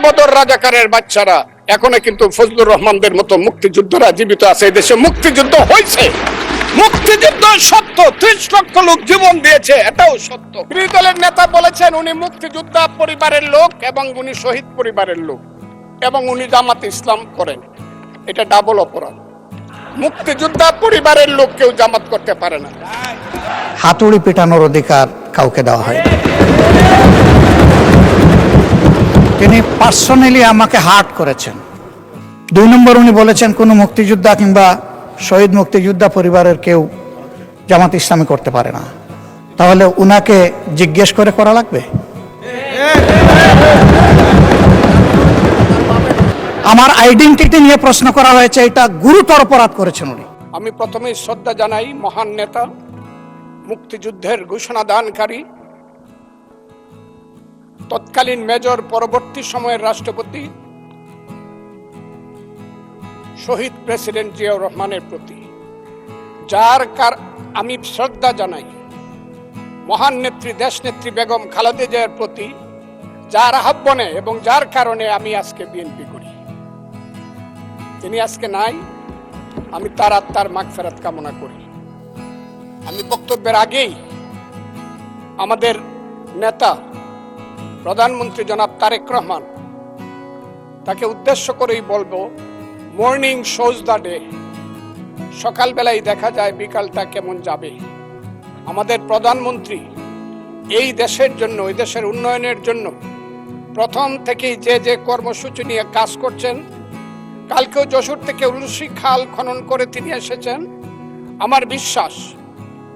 বদর রাজাকারের বাচ্চারা এখনো কিন্তু ফজলুর রহমানদের মতো মুক্তিযোদ্ধারা জীবিত আছে। এই দেশে মুক্তিযুদ্ধ হয়েছে, মুক্তিযুদ্ধ সত্য, 30 লক্ষ লোক জীবন দিয়েছে, এটাও সত্য। বিরোধী দলের নেতা বলেছেন উনি মুক্তিযোদ্ধা পরিবারের লোক এবং উনি শহীদ পরিবারের লোক এবং উনি জামাত ইসলাম করেন। এটা ডাবল অপরাধ। মুক্তিযোদ্ধা পরিবারের লোক কেউ জামাত করতে পারে না। হাতুড়ি পেটানোর অধিকার কাউকে দেওয়া হয়। তিনি পার্সোনালি আমাকে হার্ট করেছেন। 2 নম্বর, উনি বলেছেন কোনো মুক্তিযোদ্ধা কিংবা শহীদ মুক্তিযোদ্ধা পরিবারের কেউ জামাত ইসলামী করতে পারে না। তাহলে উনাকে জিজ্ঞেস করে করা লাগবে? আমার আইডেন্টিটি নিয়ে প্রশ্ন করা হয়েছে, এটা গুরুতর অপরাধ করেছেন উনি। আমি প্রথমেই শ্রদ্ধা জানাই মহান নেতা, মুক্তিযুদ্ধের ঘোষণা দানকারী, তৎকালীন মেজর, পরবর্তী সময়ের রাষ্ট্রপতি শহীদ প্রেসিডেন্ট জিয়াউর রহমানের প্রতি, আমি শ্রদ্ধা জানাই মহান নেত্রী, দেশনেত্রী বেগম খালেদা জিয়ার প্রতি, যার আহ্বানে এবং যার কারণে আমি আজকে বিএনপি করি। তিনি আজকে নাই, আমি তার আত্মার মাগফিরাত কামনা করি। আমি বক্তব্যের আগেই আমাদের নেতা প্রধানমন্ত্রী জনাব তারেক রহমান, তাকে উদ্দেশ্য করেই বলবো, মর্নিং শোজ দ্য ডে। সকালবেলায় দেখা যায় বিকালটা কেমন যাবে। আমাদের প্রধানমন্ত্রী এই দেশের জন্য, এই দেশের উন্নয়নের জন্য প্রথম থেকেই যে কর্মসূচি নিয়ে কাজ করছেন, কালকেও যশোর থেকে উলসি খাল খনন করে তিনি এসেছেন। আমার বিশ্বাস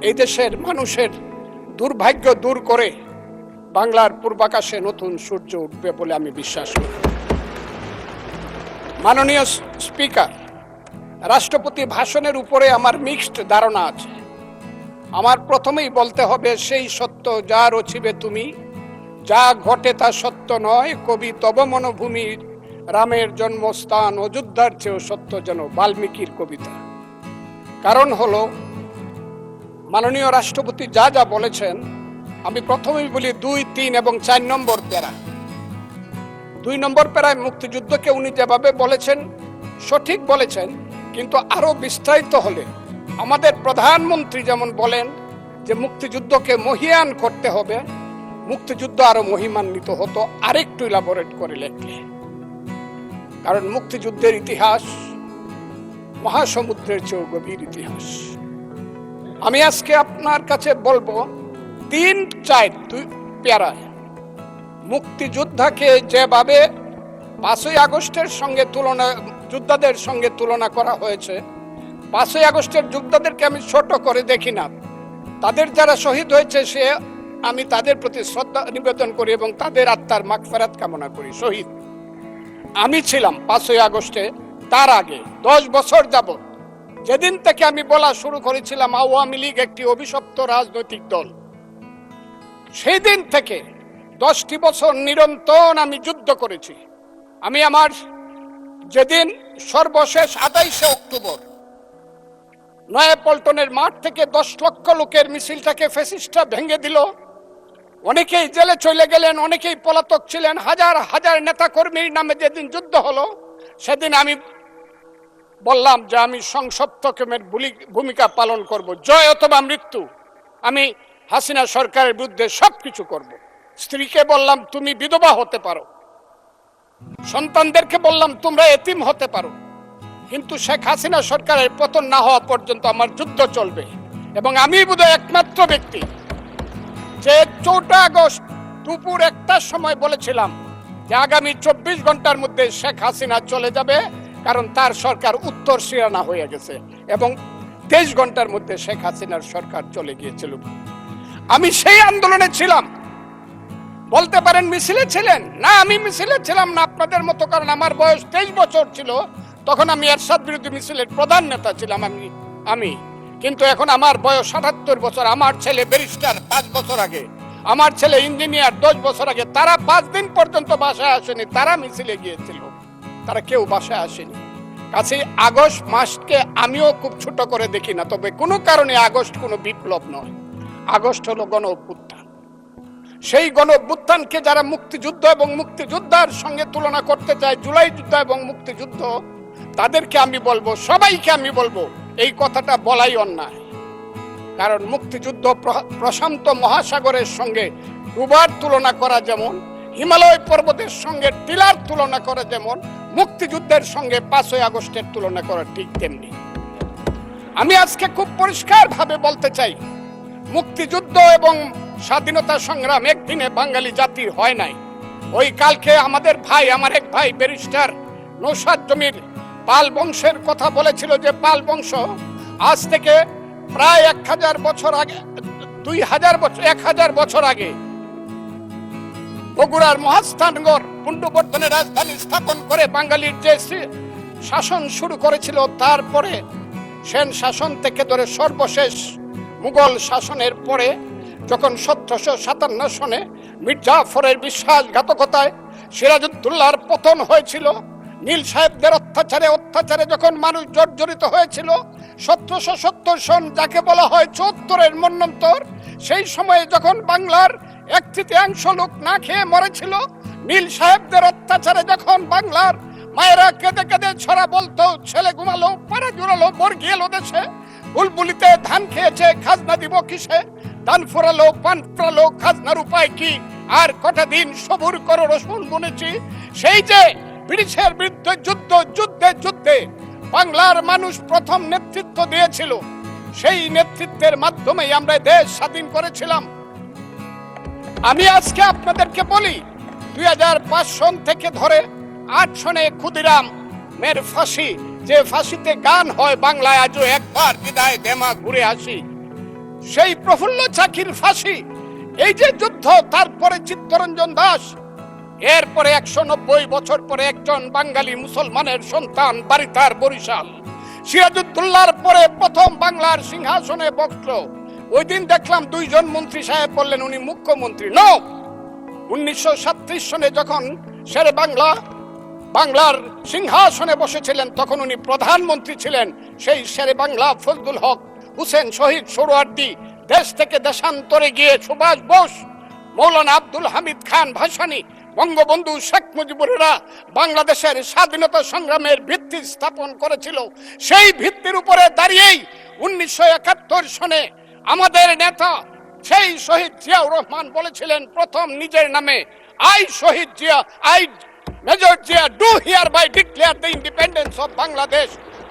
এই দেশের মানুষের দুর্ভাগ্য দূর করে বাংলার পূর্বাকাশে নতুন সূর্য উঠবে বলে আমি বিশ্বাস করি। মাননীয় স্পিকার, রাষ্ট্রপতি ভাষণের উপরে আমার মিক্সড ধারণা আছে। আমার প্রথমেই বলতে হবে, সেই সত্য যা রচিবে তুমি, যা ঘটে তা সত্য নয়, কবি তব মনোভূমি, রামের জন্মস্থান অযোধ্যার চেয়েও সত্য যেন, বাল্মীকির কবিতা। কারণ হলো মাননীয় রাষ্ট্রপতি যা যা বলেছেন, আমি প্রথমেই বলি 2, 3 এবং 4 নম্বর প্যারা। 2 নম্বর প্যারায় মুক্তিযুদ্ধকে উনি যেভাবে বলেছেন সঠিক বলেছেন, কিন্তু আরো বিস্তারিত হলে আমাদের প্রধানমন্ত্রী যেমন বলেন যে মুক্তিযুদ্ধকে মহিয়ান করতে হবে, মুক্তিযুদ্ধ আরো মহিমান্বিত হতো আরেকটু ইলাবোরেট করে লেখলে। কারণ মুক্তিযুদ্ধের ইতিহাস মহাসমুদ্রের চেয়েও গভীর ইতিহাস। আমি আজকে আপনার কাছে বলবো 3, 4 প্যারায় মুক্তিযোদ্ধাকে যেভাবে 5ই আগস্টের সঙ্গে যোদ্ধাদের সঙ্গে তুলনা করা হয়েছে, 5ই আগস্টের যোদ্ধাদেরকে আমি ছোট করে দেখি না। তাদের যারা শহীদ হয়েছে আমি তাদের প্রতি শ্রদ্ধা নিবেদন করি এবং তাদের আত্মার মাগফিরাত কামনা করি। শহীদ আমি ছিলাম 5ই আগস্টে, তার আগে 10 বছর যাবত, যেদিন থেকে আমি বলা শুরু করেছিলাম আওয়ামী লীগ একটি অভিশপ্ত রাজনৈতিক দল, সেই দিন থেকে 10টি বছর নিরন্তর আমি যুদ্ধ করেছি। আমি আমার যেদিন সর্বশেষ 28শে অক্টোবর নয়াপল্টনের মাঠ থেকে 10 লক্ষ লোকের মিছিলটাকে ফ্যাসিস্টরা ভেঙে দিল, অনেকেই জেলে চলে গেলেন, অনেকেই পলাতক ছিলেন, হাজার হাজার নেতা কর্মীর নামে যেদিন যুদ্ধ হলো, সেদিন আমি বললাম যে আমি সংসপ্তকের ভূমিকা পালন করব, জয় অথবা মৃত্যু। আমি হাসিনা সরকারের বিরুদ্ধে সবকিছু করব। স্ত্রীকে বললাম তুমি বিধবা হতে পারো, সন্তানদেরকে বললাম তোমরা এতিম হতে পারো, কিন্তু শেখ হাসিনা সরকারের পতন না হওয়া পর্যন্ত আমার যুদ্ধ চলবে। এবং আমি বোধহয় একমাত্র ব্যক্তি যে 4 আগস্ট দুপুর 1টার সময় বলেছিলাম যে আগামী 24 ঘন্টার মধ্যে শেখ হাসিনা চলে যাবে, কারণ তার সরকার উত্তর সিরানা হয়ে গেছে, এবং 23 ঘন্টার মধ্যে শেখ হাসিনার সরকার চলে গিয়েছিল। আমি সেই আন্দোলনে ছিলাম। বলতে পারেন মিছিলে ছিলেন না, আমি মিছিলে ছিলাম না আপনাদের মতো, কারণ আমার বয়স 23 বছর ছিল, তখন আমি এরশাদ বিরোধী মিছিলের প্রধান নেতা ছিলাম আমি। কিন্তু এখন আমার বয়স 78 বছর। আমার ছেলে ব্যারিস্টার 5 বছর আগে, আমার ছেলে ইঞ্জিনিয়ার 10 বছর আগে, তারা 5 দিন পর্যন্ত বাসায় আসেনি, তারা মিছিলে গিয়েছিল, তারা কেউ বাসায় আসেনি। কাছে আগস্ট মাসকে আমিও খুব ছোট করে দেখি না, তবে কোনো কারণে আগস্ট কোনো বিপ্লব নয়, আগস্ট হলো গণ অভ্যুত্থান। সেই গণঅভ্যুত্থানকে যারা মুক্তিযুদ্ধ এবং মুক্তিযোদ্ধার সঙ্গে তুলনা করতে চায়, জুলাই যুদ্ধ এবং মুক্তিযুদ্ধ, তাদেরকে আমি বলবো, সবাইকে আমি বলবো, এই কথাটা বলাই অন্যায়। কারণ মুক্তিযুদ্ধ প্রশান্ত মহাসাগরের সঙ্গে ডুবার তুলনা করা যেমন, হিমালয় পর্বতের সঙ্গে টিলার তুলনা করা যেমন, মুক্তিযুদ্ধের সঙ্গে 5ই আগস্টের তুলনা করা ঠিক তেমনি। আমি আজকে খুব পরিষ্কার ভাবে বলতে চাই, মুক্তিযুদ্ধ এবং স্বাধীনতা সংগ্রাম একদিনে বাঙালি জাতির হয় নাই। ওই কালকে আমাদের ভাই, আমার এক ভাই ব্যারিস্টার নৌসাদ জমির পাল বংশের কথা বলেছিল, যে পাল বংশ আজ থেকে প্রায় 1000 বছর আগে, 2000 বছর, 1000 বছর আগে বগুড়ার মহাস্থানগড় পুণ্ড্রবর্ধনের রাজধানী স্থাপন করে বাঙালির যে শাসন শুরু করেছিল, তারপরে সেন শাসন থেকে ধরে সর্বশেষ মুঘল শাসনের পরে যখন 1757 সনে মীর জাফরের বিশ্বাসঘাতকতায় সিরাজউদ্দৌলার পতন হয়েছিল, নীল সাহেবদের অত্যাচারে যখন মানুষ জর্জরিত হয়েছিল, 1770 সন যাকে বলা হয় 74-এর মন্বন্তর, সেই সময়ে যখন বাংলার 1/3 লোক না খেয়ে মরেছিল, নীল সাহেবদের অত্যাচারে যখন বাংলার মায়েরা কেঁদে কেঁদে ছড়া বলতো, ছেলে ঘুমালো, পাড়া জুড়ালো, বর্গি এলো দেশে, বুলবুলিতে ধান খেয়েছে, খাজনা দিব কিসে, ধান ফুরালো, পান ফুরালো, খাজনার উপায় কি, আর কটা দিন সবুর করো রসুন বুনেছি। সেই যে ব্রিটিশের বিরুদ্ধে যুদ্ধে বাংলার মানুষ প্রথম নেতৃত্ব দিয়েছিল, সেই নেতৃত্বের মাধ্যমেই আমরা দেশ স্বাধীন করেছিলাম। আমি আজকে আপনাদেরকে বলি, 2005 সন থেকে ধরে 8 সনে ক্ষুদিরাম মের ফাঁসি, যে ফাঁসিতে গান হয় বাংলায় আজও একবার বিদায় দেমা ঘুরে আসি, সেই প্রফুল্ল চাকির ফাঁসি, এই যে যুদ্ধ, তারপরে চিত্তরঞ্জন দাস, এরপরে 190 বছর পরে একজন বাঙালি মুসলমানের সন্তান বারিতার বরিশাল, সিরাজউদ্দৌলার পরে প্রথম বাংলার সিংহাসনে বসলো। ওই দিন দেখলাম 2 জন মন্ত্রী সাহেব বললেন উনি মুখ্যমন্ত্রী। নো, 1937 সনে যখন শেরে বাংলার সিংহাসনে বসেছিলেন, তখন উনি প্রধানমন্ত্রী ছিলেন। সেই শেরে বাংলা ফজলুল হক, হুসেন শহীদ সোহরাওয়ার্দী, দেশ থেকে দেশান্তরে গিয়ে সুভাষ বোস, মৌলানা আব্দুল হামিদ খান ভাসানী, বঙ্গবন্ধু শেখ মুজিবুরেরা বাংলাদেশের স্বাধীনতা সংগ্রামের ভিত্তি স্থাপন করেছিল। সেই ভিত্তির উপরে দাঁড়িয়েই 1971 সনে আমাদের নেতা সেই শহীদ জিয়াউর রহমান বলেছিলেন প্রথম নিজের নামে, I Shahid Zia, I major Zia do hereby declare the independence of Bangladesh,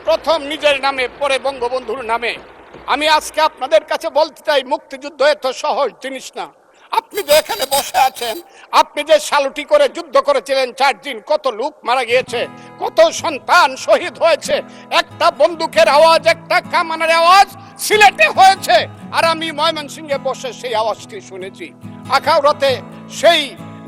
প্রথম নিজের নামে, পরে বঙ্গবন্ধুর নামে। আমি আজকে আপনাদের কাছে বলতে চাই, মুক্তিযুদ্ধ এত সহজ জিনিস না। আপনি যে এখানে বসে আছেন, আপনি যে সালুটি করে যুদ্ধ করেছিলেন 4 দিন, কত লোক মারা গিয়েছে, কত সন্তান শহীদ হয়েছে, একটা বন্দুকের আওয়াজ, একটা কামানের আওয়াজ সিলেটে হয়েছে, আর আমি ময়মনসিংহে বসে সেই আওয়াজটি শুনেছি। আখাউড়াতে সেই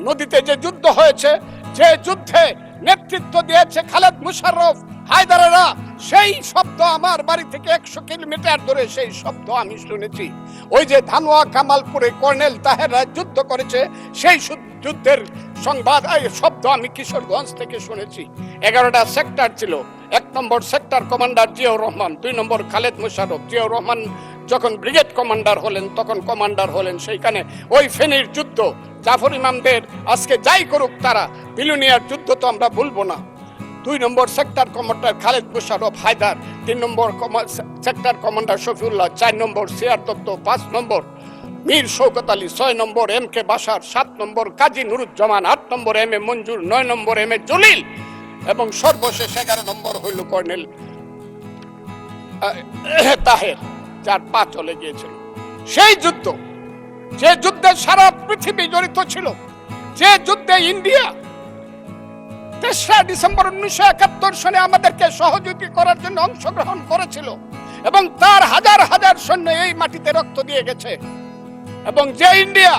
নদীতে যে যুদ্ধ হয়েছে, যে যুদ্ধে নেতৃত্ব দিয়েছে খালেদ মুশাররফ, হায়দারেরা, সেই শব্দ আমার বাড়ি থেকে 100 কিলোমিটার দূরে, সেই শব্দ আমি শুনেছি। ওই যে ধানোয়া কামালপুরে কর্নেল তাহেররা যুদ্ধ করেছে, সেই যুদ্ধের সংবাদ, শব্দ আমি কিশোরগঞ্জ থেকে শুনেছি। 11টা সেক্টর ছিল, 1 নম্বর সেক্টর কমান্ডার জিয়াউর রহমান, 2 নম্বর খালেদ মুশাররফ। জিয়াউর রহমান যখন ব্রিগেড কমান্ডার হলেন, তখন কমান্ডার হলেন সেইখানে। ওই ফেনীর যুদ্ধ, জাফর ইমামদের আজকে যাই করুক তারা, বিলুনিয়ার যুদ্ধ তো আমরা ভুলবো না। 2 নম্বর সেক্টর কমান্ডার খালেদ মুশাররফ হায়দার, 3 নম্বর সেক্টর কমান্ডার শফিউল্লাহ, 4 নম্বর সিআর দত্ত, 5 নম্বর মীর শৌকত আলী, 6 নম্বর MK বাশার, 7 নম্বর কাজী নুরুজ্জামান, 8 নম্বর MA মঞ্জুর, 9 নম্বর MA জলিল, এবং সর্বশেষ 11 নম্বর হইল কর্নেল তাহের, যার পা চলে গিয়েছিল। সেই যুদ্ধ, যে যুদ্ধে সারা পৃথিবী জড়িত ছিল, যে যুদ্ধে ইন্ডিয়া 3রা ডিসেম্বর 1971 সনে আমাদেরকে সহযোগী করার জন্য অংশগ্রহণ করেছিল, এবং তার হাজার হাজার সৈন্য এই মাটিতে রক্ত দিয়ে গেছে, এবং যে ইন্ডিয়া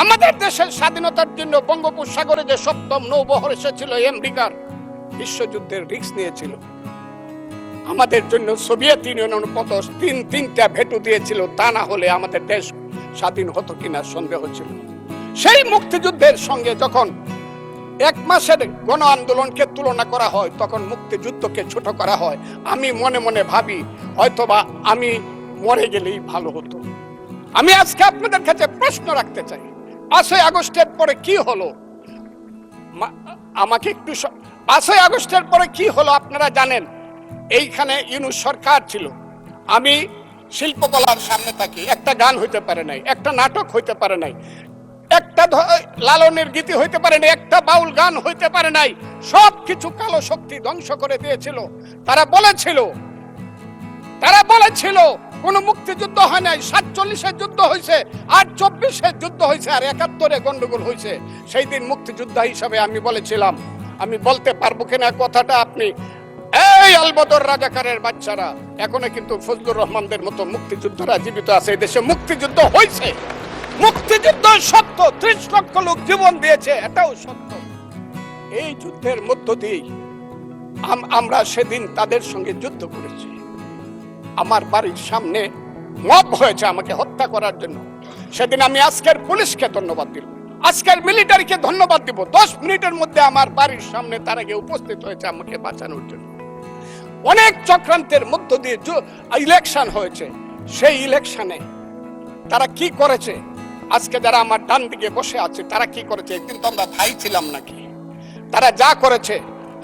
আমাদের দেশের স্বাধীনতার জন্য বঙ্গোপসাগরে যে 7ম নৌবহর এসেছিল আমেরিকার, বিশ্বযুদ্ধের রিস্ক নিয়েছিল, আমাদের জন্য সোভিয়েত ইউনিয়নের মতো 3টা ভেটো দিয়েছিল, তা না হলে আমাদের দেশ স্বাধীন হতো কিনা সন্দেহ ছিল। সেই মুক্তিযুদ্ধের সঙ্গে যখন 1 মাসের গণ আন্দোলনকে তুলনা করা হয়, তখন মুক্তিযুদ্ধকে ছোট করা হয়। আমি মনে মনে ভাবি, হয়তোবা আমি মরে গেলেই ভালো হতো। আমি আজকে আপনাদের কাছে প্রশ্ন রাখতে চাই, 5ই আগস্টের পরে কি হলো আমাকে একটু 5ই আগস্টের পরে কি হলো আপনারা জানেন। এইখানে ইউনূস সরকার ছিল, আমি শিল্পকলার সামনে থাকি, একটা গান হইতে পারে নাই, একটা নাটক হইতে পারে নাই, একটা লালনের গীতি হইতে পারে নাই, একটা বাউল গান হইতে পারে নাই। সব কিছু কালো শক্তি ধ্বংস করে দিয়েছিল। তারা বলেছিল কোন মুক্তিযুদ্ধ হয় নাই, 47-এর যুদ্ধ হয়েছে, আর 24-এর যুদ্ধ হয়েছে, আর 71-এ গন্ডগোল হয়েছে। সেই দিন মুক্তিযোদ্ধা হিসাবে আমি বলেছিলাম, আমি বলতে পারবো কিনা কথাটা আপনি, এই আলবদর রাজাকারের বাচ্চারা এখনো কিন্তু ফজলুর রহমানদের মতো মুক্তিযোদ্ধারা জীবিত আছে। এই দেশে মুক্তিযুদ্ধ হয়েছে, মুক্তিযুদ্ধ সত্য, 30 লক্ষ লোক জীবন দিয়েছে, এটাও সত্য। এই যুদ্ধের মধ্য দিয়ে আমরা সেদিন তাদের সঙ্গে যুদ্ধ করেছি। আমার বাড়ির সামনে মব হয়েছে আমাকে হত্যা করার জন্য। সেদিন আমি আজকের পুলিশকে ধন্যবাদ দিব, আজকের মিলিটারিকে ধন্যবাদ দিব। 10 মিনিটের মধ্যে আমার বাড়ির সামনে তারা গিয়ে উপস্থিত হয়েছে আমাকে বাঁচানোর জন্য। অনেক চক্রান্তের মধ্য দিয়ে ইলেকশন হয়েছে। সেই ইলেকশনে তারা কি করেছে, আজকে যারা আমার ডান দিকে বসে আছে তারা কি করেছে, একদিন তো আমরা ভাই ছিলাম নাকি? তারা যা করেছে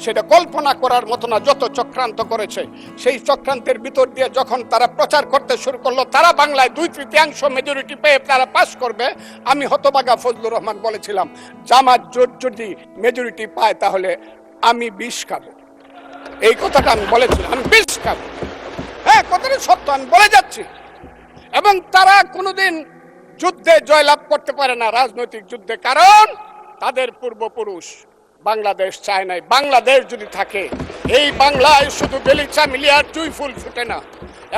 সেটা কল্পনা করার মতো না। যত চক্রান্ত করেছে, সেই চক্রান্তের ভিতর দিয়ে যখন তারা প্রচার করতে শুরু করলো তারা বাংলায় 2/3 মেজরিটি পেয়ে তারা পাস করবে, আমি হতভাগা ফজলুর রহমান বলেছিলাম জামাত জোট যদি মেজরিটি পায় তাহলে আমি বিষ খাবো। এই কথাটা আমি বলেছিলাম, আমি বিষ খাবো। হ্যাঁ, কথাটা সত্য, আমি বলে যাচ্ছি। এবং তারা কোনোদিন যুদ্ধে জয়লাভ করতে পারে না, রাজনৈতিক যুদ্ধে, কারণ তাদের পূর্বপুরুষ বাংলাদেশ চায় নাই। বাংলাদেশ যদি থাকে, এই বাংলায় শুধু বেলিচা মিলিয়ার জুই ফুল ফুটে না,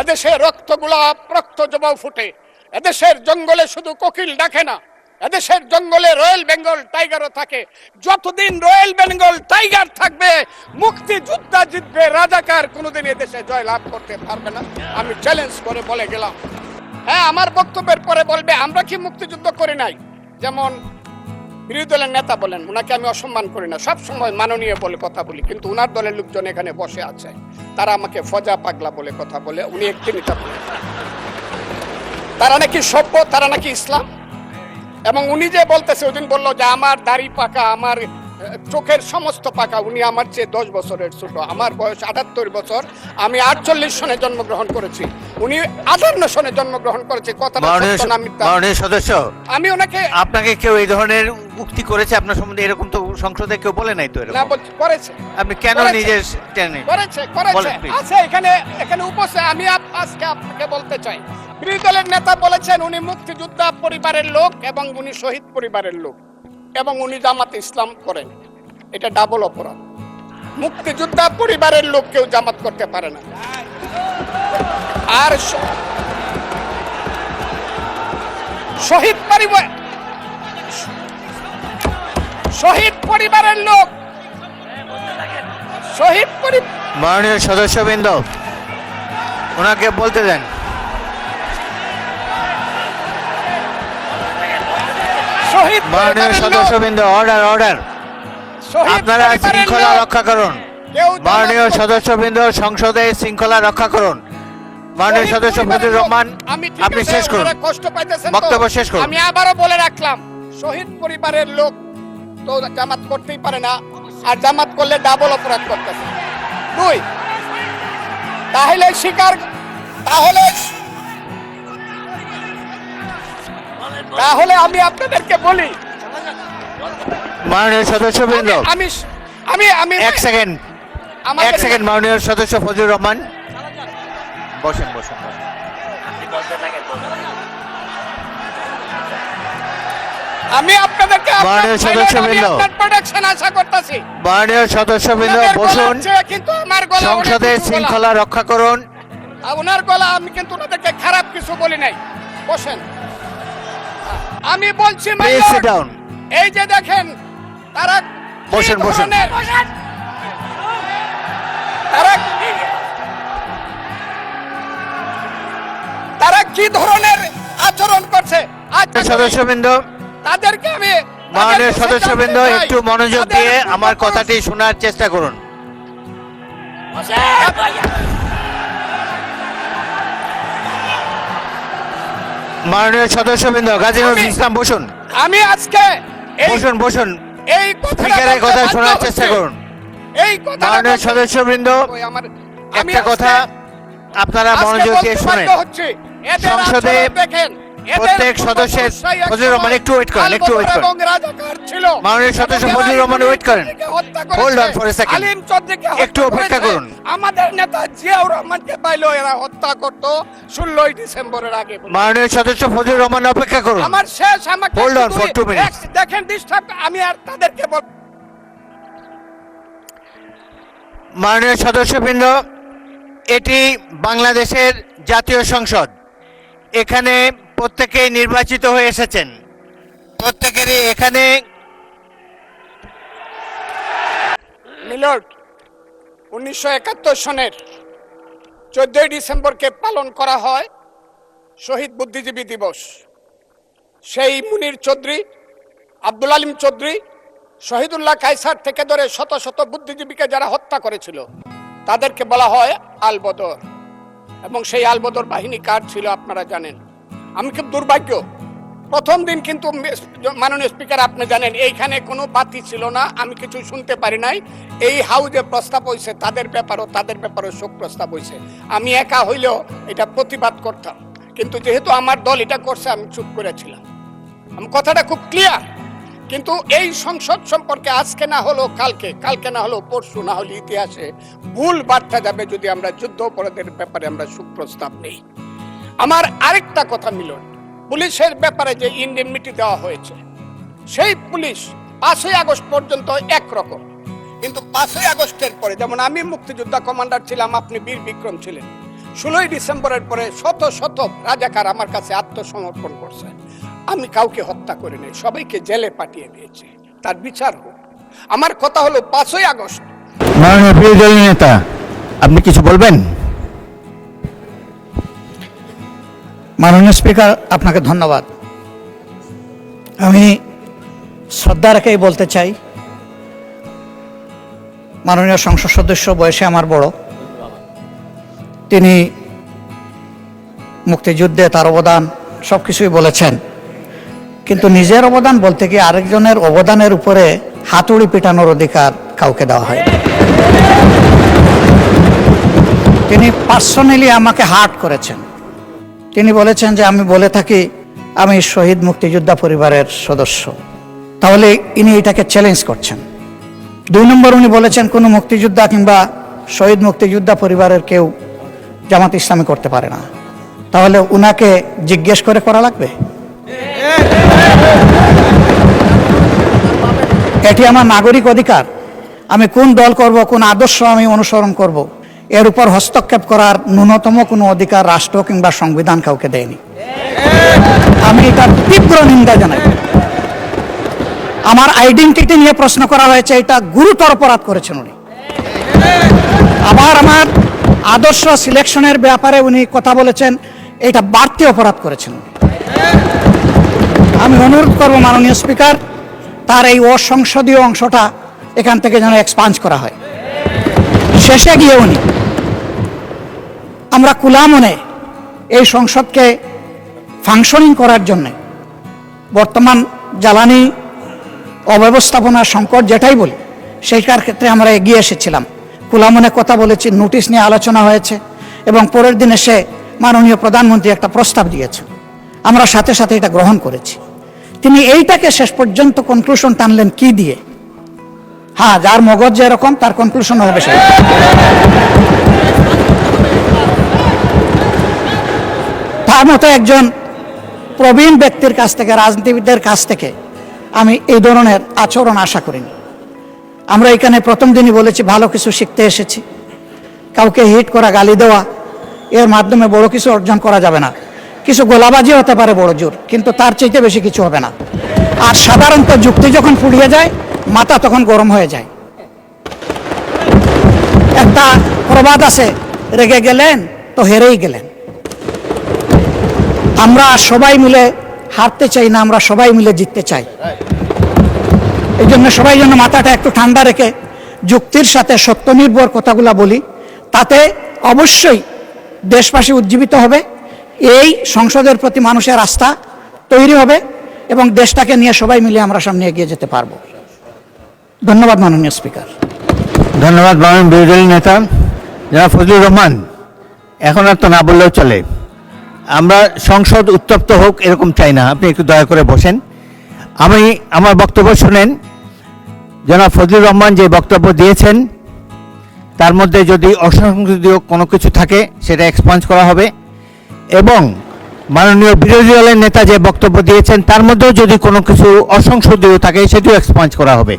এদেশে রক্ত গোলাপ, রক্ত জবাও ফুটে। এদেশের জঙ্গলে শুধু কোকিল ডাকে না, এদেশের জঙ্গলে রয়্যাল বেঙ্গল টাইগারও থাকে। যতদিন রয়্যাল বেঙ্গল টাইগার থাকবে, মুক্তিযোদ্ধা জিতবে, রাজাকার কোনোদিন এদেশে জয় লাভ করতে পারবে না। আমি চ্যালেঞ্জ করে বলে গেলাম। হ্যাঁ, আমার বক্তব্যের পরে বলবে আমরা কি মুক্তিযুদ্ধ করি নাই। যেমন বিরোধী দলের নেতা বলেন, উনাকে আমি অসম্মান করি না, সব সময় মাননীয় বলে কথা বলি, কিন্তু উনার দলের লোকজন এখানে বসে আছে, তারা আমাকে ফজা পাগলা বলে কথা বলে। উনি একটি নেতা বলে তারা নাকি সভ্য, তারা নাকি ইসলাম। এবং উনি যে বলতেছে, ওদিন বললো যে আমার দাড়ি পাকা, আমার চোখের সমস্ত পাকা। উনি আমার চেয়ে 10 বছরের ছোট, আমার বয়স 78 বছর, আমি 48 সনে জন্মগ্রহণ করেছি, উনি 58 সনে জন্মগ্রহণ করেছে। কথাটা সত্য না মিথ্যা? মাননীয় সদস্য, আমি ওনাকে, আপনাকে কেউ এই ধরনের উক্তি করেছে আপনার সম্বন্ধে? এরকম তো সংসদে কেউ বলে নাই তো এরকম। না, করেছে। আপনি কেন নিজে টেনে? করেছে আছে এখানে উপস্থিত। আমি আজকে আপনাকে বলতে চাই, বিরোধী দলের নেতা বলেছেন উনি মুক্তিযোদ্ধা পরিবারের লোক এবং উনি শহীদ পরিবারের লোক এবং উনি জামাত ইসলাম করেন। এটা ডাবল অপরাধ। মুক্তিযোদ্ধা পরিবারের লোক কেউ জামাত করতে পারে না। আর শহীদ পরিবারের লোক, মাননীয় সদস্যবৃন্দ, ওনাকে বলতে দেন। মাননীয় সদস্যবৃন্দ, অর্ডার। আপনারা শৃঙ্খলা রক্ষা করুন। মাননীয় সদস্যবৃন্দ, সংসদে শৃঙ্খলা রক্ষা করুন। মাননীয় সদস্য ফজলুর রহমান, আপনি শেষ করুন, কষ্ট পাইতেছেন, বক্তব্য শেষ করুন। আমি আবারও বলে রাখলাম, শহীদ পরিবারের লোক তো জামাত করতেই পারে না, আর জামাত করলে ডাবল অপরাধ করতেছে। 2, তাহলে আমি আপনাদেরকে বলি, মাননীয় সদস্যবৃন্দ, আমি এক সেকেন্ড, মাননীয় সদস্য ফজলুর রহমান, বসেন। আমি আপনাদেরকে মাননীয় সদস্যবৃন্দ, প্রোটেকশন আশা করতেছি। মাননীয় সদস্যবৃন্দ, বসুন। কিন্তু আমার গলা, সংসদে শৃঙ্খলা রক্ষা করুন। ওনার গলা, আমি কিন্তু ওনাদেরকে খারাপ কিছু বলি নাই। বসেন। আমি বলছি এই যে দেখেন, তারা বসেন। তারা কি ধরনের আচরণ করছে সদস্যবৃন্দ, তাদেরকে আমি, মাননীয় সদস্যবৃন্দ, একটু মনোযোগ দিয়ে আমার কথাটি শোনার চেষ্টা করুন। মাননীয় সদস্যবৃন্দ, গাজী নজরুল ইসলাম, বসুন। আমি আজকে বসুন বসুন, এই স্পিকারের কথা শোনার চেষ্টা করুন। এই কথা মাননীয় সদস্যবৃন্দ, একটা কথা আপনারা মনোযোগ দিয়ে শুনেন। সংসদে প্রত্যেক সদস্যের ফজলুর রহমান একটু ওয়েট করেন, একটু ওয়েট করেন। মাননীয় সদস্য ফজলুর রহমান ওয়েট করেন, hold on for a second, একটু অপেক্ষা করুন। আমাদের নেতা জিয়াউর রহমানকে পাইলো এরা হত্যা করত 16 ডিসেম্বরের আগে। মাননীয় সদস্য ফজলুর রহমান অপেক্ষা করুন, আমার শেষ, আমাকে হোল্ড অন ফর 2 মিনিটস। দেখেন ডিস্টার্ব, আমি আর তাদেরকে বল। মাননীয় সদস্যবৃন্দ, এটি বাংলাদেশের জাতীয় সংসদ। এখানে প্রত্যেকেই নির্বাচিত হয়ে এসেছেন, প্রত্যেকেরই এখানে মিলর্ড 1971 সনের 14 ডিসেম্বরকে পালন করা হয় শহীদ বুদ্ধিজীবী দিবস। সেই মুনির চৌধুরী, আব্দুল আলিম চৌধুরী, শহীদুল্লাহ কায়সার থেকে ধরে শত শত বুদ্ধিজীবীকে যারা হত্যা করেছিল তাদেরকে বলা হয় আলবদর। এবং সেই আলবদর বাহিনী কার ছিল আপনারা জানেন। আমি খুব দুর্ভাগ্য, প্রথম দিন কিন্তু মাননীয় স্পিকার আপনি জানেন এইখানে কোনো বাতি ছিল না, আমি কিছু শুনতে পারি নাই। এই হাউজে প্রস্তাব হয়েছে তাদের ব্যাপারও শোক প্রস্তাব হয়েছে। আমি একা হইলেও এটা প্রতিবাদ করতাম, কিন্তু যেহেতু আমার দল এটা করছে আমি চুপ করেছিলাম। আমি কথাটা খুব ক্লিয়ার। কিন্তু এই সংসদ সম্পর্কে আজকে না হলো কালকে না হলো পরশু, না হলে ইতিহাসে ভুল বার্তা যাবে যদি আমরা যুদ্ধ অপরাধের ব্যাপারে আমরা সুপ্রস্তাব নেই। আমার আরেকটা কথা মিলন, পুলিশের ব্যাপারে যে ইন্ডেমনিটি দেওয়া হয়েছে, সেই পুলিশ 5ই আগস্ট পর্যন্ত একরকম, কিন্তু 5ই আগস্টের পরে, যেমন আমি মুক্তিযোদ্ধা কমান্ডার ছিলাম, আপনি বীর বিক্রম ছিলেন, 16ই ডিসেম্বরের পরে শত শত রাজাকার আমার কাছে আত্মসমর্পণ করছে। আমি কাউকে হত্যা করি নাই, সবাইকে জেলে পাঠিয়ে দিয়েছি, তার বিচার হোক। আমার কথা হলো 5ই আগস্ট। মাননীয় বিরোধী নেতা, আপনি কিছু বলবেন? মাননীয় স্পিকার, আপনাকে ধন্যবাদ। আমি শ্রদ্ধা রেখেই বলতে চাই, মাননীয় সংসদ সদস্য বয়সে আমার বড়, তিনি মুক্তিযুদ্ধে তার অবদান সব কিছুই বলেছেন, কিন্তু নিজের অবদান বলতে গিয়ে আরেকজনের অবদানের উপরে হাতুড়ি পিটানোর অধিকার কাউকে দেওয়া হয়। তিনি পার্সোনালি আমাকে হার্ট করেছেন। তিনি বলেছেন যে আমি বলে থাকি আমি শহীদ মুক্তিযোদ্ধা পরিবারের সদস্য, তাহলে ইনি এটাকে চ্যালেঞ্জ করছেন। 2 নম্বর, উনি বলেছেন কোনো মুক্তিযোদ্ধা কিংবা শহীদ মুক্তিযোদ্ধা পরিবারের কেউ জামাত ইসলামী করতে পারে না, তাহলে উনাকে জিজ্ঞেস করে করা লাগবে? এটি আমার নাগরিক অধিকার। আমি কোন দল করব, কোন আদর্শ আমি অনুসরণ করব, এর উপর হস্তক্ষেপ করার ন্যূনতম কোনো অধিকার রাষ্ট্র কিংবা সংবিধান কাউকে দেয়নি। আমি এটার তীব্র নিন্দা জানাই। আমার আইডেন্টিটি নিয়ে প্রশ্ন করা হয়েছে, এটা গুরুতর অপরাধ করেছেন উনি। আবার আমার আদর্শ সিলেকশনের ব্যাপারে উনি কথা বলেছেন, এটা বাড়তি অপরাধ করেছেন উনি। আমি অনুরোধ করব মাননীয় স্পিকার, তার এই অসংসদীয় অংশটা এখান থেকে যেন এক্সপান্স করা হয়। শেষে গিয়ে উনি, আমরা কুলামনে এই সংসদকে ফাংশনিং করার জন্য বর্তমান জ্বালানি অব্যবস্থাপনার সংকট যেটাই বলি, সেইটার ক্ষেত্রে আমরা এগিয়ে এসেছিলাম। কুলামনে কথা বলেছি, নোটিশ নিয়ে আলোচনা হয়েছে, এবং পরের দিন এসে মাননীয় প্রধানমন্ত্রী একটা প্রস্তাব দিয়েছেন, আমরা সাথে সাথে এটা গ্রহণ করেছি। তিনি এইটাকে শেষ পর্যন্ত কনক্লুশন টানলেন কি দিয়ে? হ্যাঁ, যার মগজ যেরকম তার কনক্লুশন হবে সেই। তার মতো একজন প্রবীণ ব্যক্তির কাছ থেকে, রাজনীতিবিদদের কাছ থেকে আমি এই ধরনের আচরণ আশা করিনি। আমরা এখানে প্রথম দিনই বলেছি ভালো কিছু শিখতে এসেছি। কাউকে হিট করা, গালি দেওয়া, এর মাধ্যমে বড় কিছু অর্জন করা যাবে না। কিছু গোলাবাজি হতে পারে বড় জোর, কিন্তু তার চাইতে বেশি কিছু হবে না। আর সাধারণত যুক্তি যখন ফুরিয়ে যায়, মাথা তখন গরম হয়ে যায়। একটা প্রবাদ আছে, রেগে গেলেন তো হেরেই গেলেন। আমরা সবাই মিলে হারতে চাই না, আমরা সবাই মিলে জিততে চাই। এই জন্য সবাই জন্য মাথাটা একটু ঠান্ডা রেখে যুক্তির সাথে সত্য নির্ভর কথাগুলা বলি, তাতে অবশ্যই দেশবাসী উজ্জীবিত হবে, এই সংসদের প্রতি মানুষের আস্থা তৈরি হবে, এবং দেশটাকে নিয়ে সবাই মিলে আমরা সামনে এগিয়ে যেতে পারবো। ধন্যবাদ মাননীয় স্পিকার। ধন্যবাদ মাননীয় বিরোধী দলীয় নেতা জনাব ফজলুর রহমান। এখন আর তো না বললেও চলে, আমরা সংসদ উত্তপ্ত হোক এরকম চাই না, আপনি একটু দয়া করে বসেন। আমি আমার বক্তব্য শুনেন। জনাব ফজলুর রহমান যে বক্তব্য দিয়েছেন তার মধ্যে যদি অসংসদীয় কোনো কিছু থাকে সেটা এক্সপাঞ্জ করা হবে, এবং মাননীয় বিরোধী দলের নেতা যে বক্তব্য দিয়েছেন তার মধ্যেও যদি কোনো কিছু অসংসদীয় থাকে সেটিও এক্সপাঞ্জ করা হবে।